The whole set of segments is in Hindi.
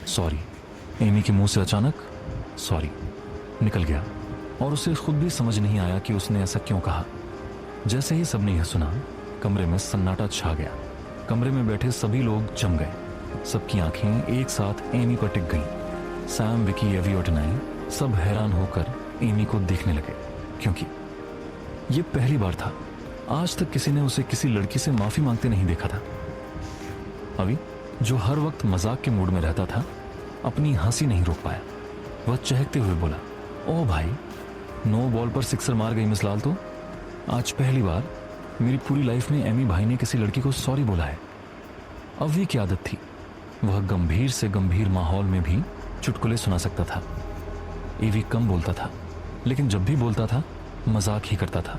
सॉरी। एमी के मुंह से अचानक सॉरी निकल गया और उसे खुद भी समझ नहीं आया कि उसने ऐसा क्यों कहा। जैसे ही सबने यह सुना, कमरे में सन्नाटा छा गया। कमरे में बैठे सभी लोग जम गए। सबकी आंखें एक साथ एमी पर टिक गईं। सैम, विकी, एवी और टनाई सब हैरान होकर एमी को देखने लगे, क्योंकि यह पहली बार था। आज तक किसी ने उसे किसी लड़की से माफी मांगते नहीं देखा था। अभी जो हर वक्त मजाक के मूड में रहता था, अपनी हंसी नहीं रोक पाया। वह चहकते हुए बोला, ओ भाई, 9 बॉल पर सिक्सर मार गई मिस लाल तो। आज पहली बार मेरी पूरी लाइफ में एमी भाई ने किसी लड़की को सॉरी बोला है। अवी की आदत थी, वह गंभीर से गंभीर माहौल में भी चुटकुले सुना सकता था। एवी कम बोलता था, लेकिन जब भी बोलता था मजाक ही करता था।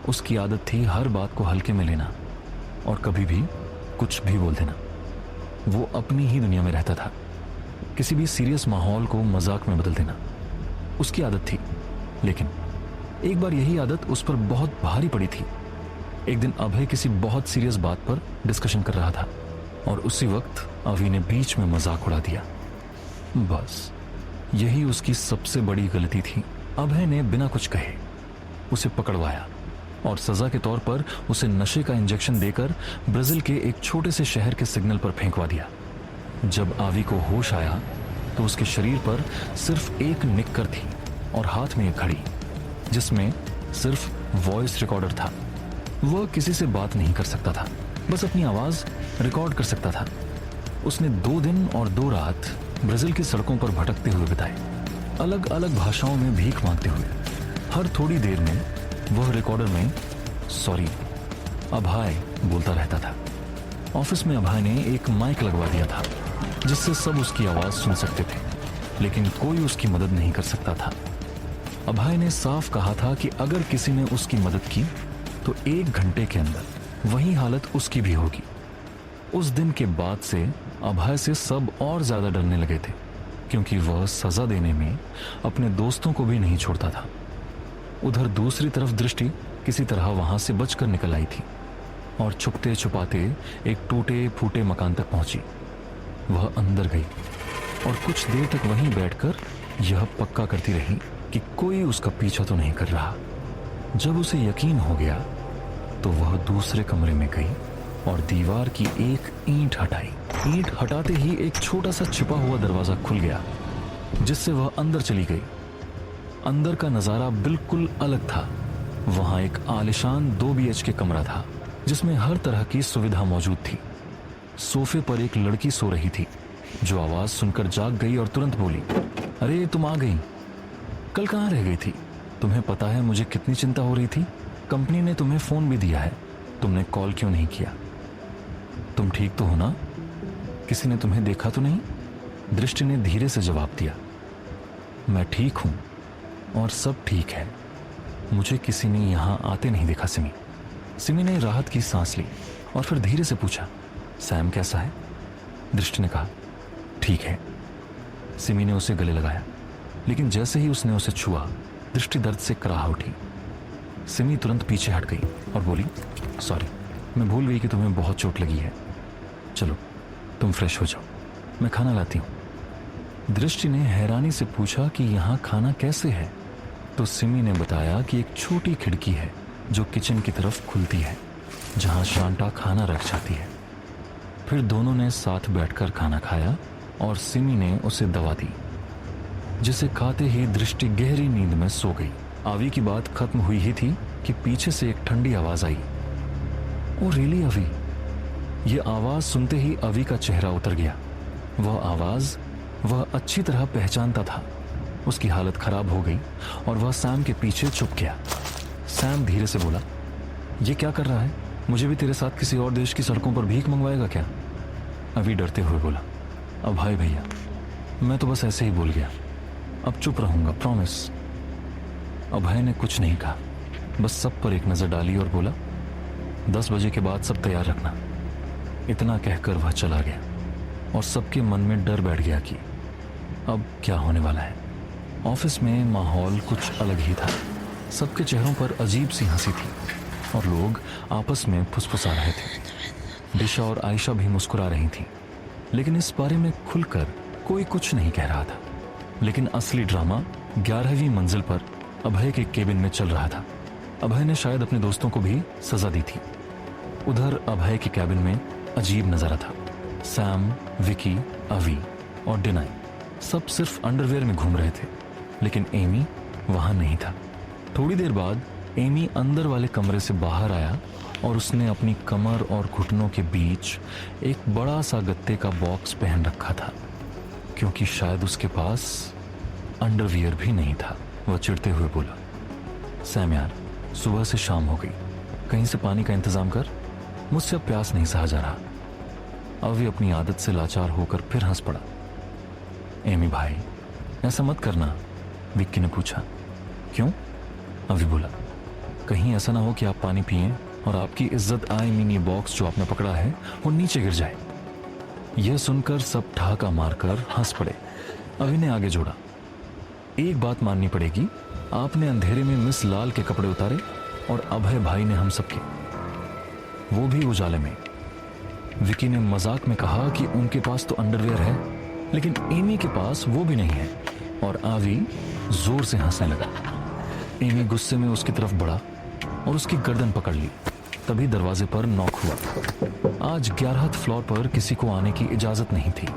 उसकी आदत थी हर बात को हल्के में लेना और कभी भी कुछ भी बोल देना। वो अपनी ही दुनिया में रहता था, किसी भी सीरियस माहौल को मजाक में बदल देना उसकी आदत थी। लेकिन एक बार यही आदत उस पर बहुत भारी पड़ी थी। एक दिन अभय किसी बहुत सीरियस बात पर डिस्कशन कर रहा था और उसी वक्त अभी ने बीच में मजाक उड़ा दिया। बस यही उसकी सबसे बड़ी गलती थी। अभय ने बिना कुछ कहे उसे पकड़वाया और सजा के तौर पर उसे नशे का इंजेक्शन देकर ब्राजील के एक छोटे से शहर के सिग्नल पर फेंकवा दिया। जब आवी को होश आया तो उसके शरीर पर सिर्फ एक निक्कर थी और हाथ में एक घड़ी जिसमें सिर्फ वॉइस रिकॉर्डर था। वह किसी से बात नहीं कर सकता था, बस अपनी आवाज रिकॉर्ड कर सकता था। उसने 2 दिन और 2 रात ब्राजील की सड़कों पर भटकते हुए बिताए, अलग अलग भाषाओं में भीख मांगते हुए। हर थोड़ी देर में वह रिकॉर्डर में सॉरी, अभय बोलता रहता था। ऑफिस में अभय ने एक माइक लगवा दिया था जिससे सब उसकी आवाज सुन सकते थे, लेकिन कोई उसकी मदद नहीं कर सकता था। अभय ने साफ कहा था कि अगर किसी ने उसकी मदद की तो 1 घंटे के अंदर वही हालत उसकी भी होगी। उस दिन के बाद से अभय से सब और ज्यादा डरने लगे थे, क्योंकि वह सजा देने में अपने दोस्तों को भी नहीं छोड़ता था। उधर दूसरी तरफ दृष्टि किसी तरह वहां से बचकर निकल आई थी और छुपते छुपाते एक टूटे फूटे मकान तक पहुंची। वह अंदर गई और कुछ देर तक वहीं बैठकर यह पक्का करती रही कि कोई उसका पीछा तो नहीं कर रहा। जब उसे यकीन हो गया तो वह दूसरे कमरे में गई और दीवार की एक ईंट हटाई। ईंट हटाते ही एक छोटा सा छिपा हुआ दरवाजा खुल गया जिससे वह अंदर चली गई। अंदर का नजारा बिल्कुल अलग था। वहां एक आलिशान 2 BHK कमरा था जिसमें हर तरह की सुविधा मौजूद थी। सोफे पर एक लड़की सो रही थी जो आवाज सुनकर जाग गई और तुरंत बोली, अरे तुम आ गई, कल कहाँ रह गई थी? तुम्हें पता है मुझे कितनी चिंता हो रही थी। कंपनी ने तुम्हें फोन भी दिया है, तुमने कॉल क्यों नहीं किया? तुम ठीक तो हो ना? किसी ने तुम्हें देखा तो नहीं? दृष्टि ने धीरे से जवाब दिया, मैं ठीक हूं और सब ठीक है। मुझे किसी ने यहां आते नहीं देखा। सिमी ने राहत की सांस ली और फिर धीरे से पूछा, सैम कैसा है? दृष्टि ने कहा, ठीक है। सिमी ने उसे गले लगाया, लेकिन जैसे ही उसने उसे छुआ, दृष्टि दर्द से कराह उठी। सिमी तुरंत पीछे हट गई और बोली, सॉरी, मैं भूल गई कि तुम्हें बहुत चोट लगी है। चलो तुम फ्रेश हो जाओ, मैं खाना लाती हूं। दृष्टि ने हैरानी से पूछा कि यहां खाना कैसे है? तो सिमी ने बताया कि एक छोटी खिड़की है जो किचन की तरफ खुलती है, जहां शांता खाना रख जाती है। फिर दोनों ने साथ बैठकर खाना खाया और सिमी ने उसे दवा दी, जिसे खाते ही दृष्टि गहरी नींद में सो गई। आवी की बात खत्म हुई ही थी कि पीछे से एक ठंडी आवाज आई, ओ रियली अवी? ये आवाज सुनते ही अवी का चेहरा उतर गया। वह आवाज वह अच्छी तरह पहचानता था। उसकी हालत खराब हो गई और वह सैम के पीछे छुप गया। सैम धीरे से बोला, ये क्या कर रहा है? मुझे भी तेरे साथ किसी और देश की सड़कों पर भीख मंगवाएगा क्या? अभी डरते हुए बोला, अब भाई भैया, मैं तो बस ऐसे ही बोल गया, अब चुप रहूंगा, प्रॉमिस। अभय ने कुछ नहीं कहा, बस सब पर एक नजर डाली और बोला, 10 बजे के बाद सब तैयार रखना। इतना कहकर वह चला गया और सबके मन में डर बैठ गया कि अब क्या होने वाला है। ऑफिस में माहौल कुछ अलग ही था। सबके चेहरों पर अजीब सी हंसी थी और लोग आपस में फुसफुसा रहे थे। दिशा और आयशा भी मुस्कुरा रही थीं, लेकिन इस बारे में खुलकर कोई कुछ नहीं कह रहा था, लेकिन असली ड्रामा 11वीं मंजिल पर अभय के केबिन में चल रहा था। अभय ने शायद अपने दोस्तों को भी सजा दी थी। उधर अभय के कैबिन में अजीब नजारा था। सैम, विकी, अवी और डिनाई सब सिर्फ अंडरवेयर में घूम रहे थे, लेकिन एमी वहां नहीं था। थोड़ी देर बाद एमी अंदर वाले कमरे से बाहर आया और उसने अपनी कमर और घुटनों के बीच एक बड़ा सा गत्ते का बॉक्स पहन रखा था, क्योंकि शायद उसके पास अंडरवियर भी नहीं था। वह चिढ़ते हुए बोला, सैम यार, सुबह से शाम हो गई, कहीं से पानी का इंतजाम कर, मुझसे अब प्यास नहीं सहा जा रहा। अवी अपनी आदत से लाचार होकर फिर हंस पड़ा। एमी भाई, ऐसा मत करना, विक्की ने पूछा। क्यों? अवी बोला, कहीं ऐसा ना हो कि आप पानी पिएं और आपकी इज्जत आई मीन ये बॉक्स जो आपने पकड़ा है वो नीचे गिर जाए। यह सुनकर सब ठहाका मारकर हंस पड़े। अवी ने आगे जोड़ा, एक बात माननी पड़ेगी, आपने अंधेरे में मिस लाल के कपड़े उतारे और अभय भाई ने हम सबके, वो भी उजाले में। विकी ने मजाक में कहा कि उनके पास तो अंडरवेयर है, लेकिन एमी के पास वो भी नहीं है, और आवी जोर से हंसने लगा। एमी गुस्से में उसकी तरफ बढ़ा और उसकी गर्दन पकड़ ली। तभी दरवाजे पर नॉक हुआ। आज 11th फ्लोर पर किसी को आने की इजाजत नहीं थी,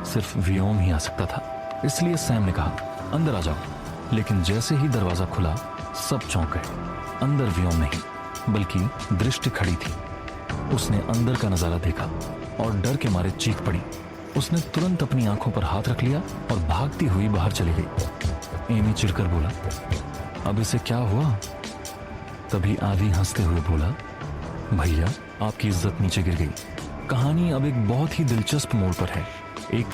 सिर्फ व्योम ही आ सकता था। इसलिए सैम ने कहा, अंदर आ जाओ। लेकिन जैसे ही दरवाजा खुला सब चौंक गए। अंदर व्योम नहीं, बल्कि दृष्टि खड़ी थी। उसने अंदर का नजारा देखा और डर के मारे चीख पड़ी। उसने तुरंत अपनी आंखों पर हाथ रख लिया और भागती हुई बाहर चली गई। एमी चिढ़कर बोला, अब इसे क्या हुआ? तभी आवी हंसते हुए बोला, भैया, आपकी इज्जत नीचे गिर गई। कहानी अब एक बहुत ही दिलचस्प मोड़ पर है। एक